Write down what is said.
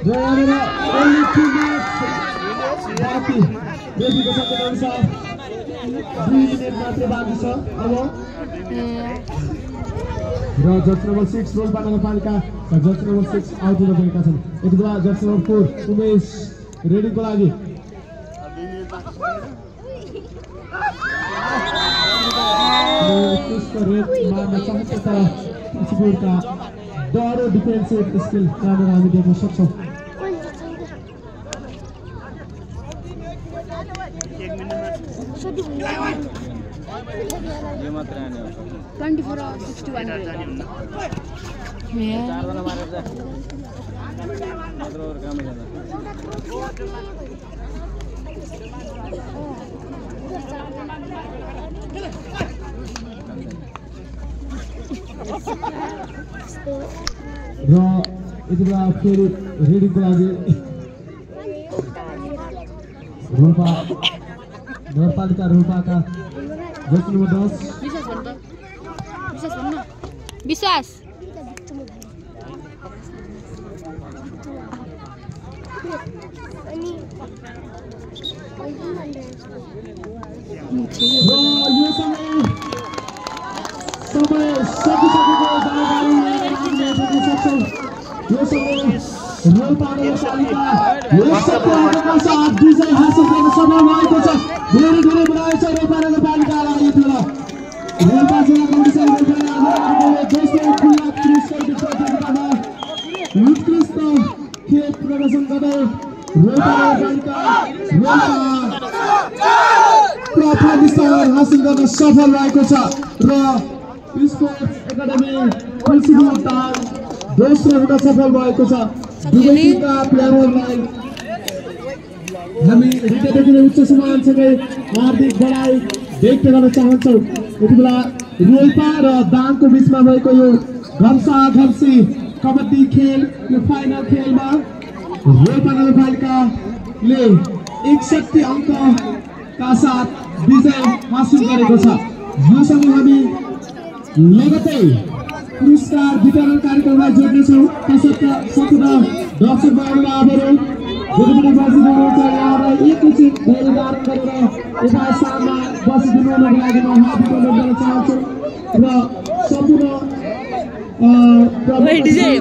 Only 2 minutes. बाँकी बेबीको सङ्केत अनुसार 2 मिनेट मात्रै बाँकी छ अब र जर्सी नम्बर 6 रोल्पा नगरपालिका र जर्सी नम्बर 6 आउट हुन गएका छन्। यति बेला जर्सी नम्बर 4 उमेश रेडिङको लागि रेड मार्न चाहन्छ तर पछिका डरो डिफेन्सिभ स्किल राम्रो हामी देख्न सक्छौँ। ये मात्र आने 24 hours 61 मैं चार जना मारे थे मात्र और काम ही जाना र यति बेला फेरि रेडिङको लागि रोल्पा नगरपालिका रोल्पाका जर्सी नम्बर 10 विश्वास समय सकिसकेको जानकारी दिन सक्छौँ। यो समय रोल्पा नगरपालिका विजय हासिल गर्न सफल भएको छ। धेरै धेरै बधाई छ रोल्पा नगरपालिकालाई। यति बेला रोल्पा जिल्ला कमिसन दोस्रो खुल्ला पुरस्कार प्रतियोगितामा उत्कृष्ट खेल प्रदर्शन गर्दै रोल्पा नगरपालिका प्रथम स्थान हासिल गर्न सफल भएको छ र स्पोर्ट्स एकाडेमी तुलसीपुर ताल दोस्रो हुन सफल भएको छ। दुवैका प्लेयरहरूलाई हामी हृदयदेखि उच्च सम्मानसँगै हार्दिक बधाई व्यक्त गर्न चाहन्छौँ। यति बेला रोल्पा र दाङको बिचमा भएको यो घम्सा घम्सी कबड्डी खेल यो फाइनल खेलमा रोल्पा नगरपालिकाले 61 अङ्कका साथ विजय हासिल गरेको छ। योसँग हामी लगतै पुरस्कार वितरण कार्यक्रमलाई जोड्नेछौँ। तसर्थ दर्शक महानुभावहरू जति पनि बसिदिनुहुन्छ यहाँलाई एकैछिन धैर्य गरेर यता स्थानमा बसिदिनुको लागि म हार्दिक अनुरोध गर्न चाहन्छु र सम्पूर्ण विशेष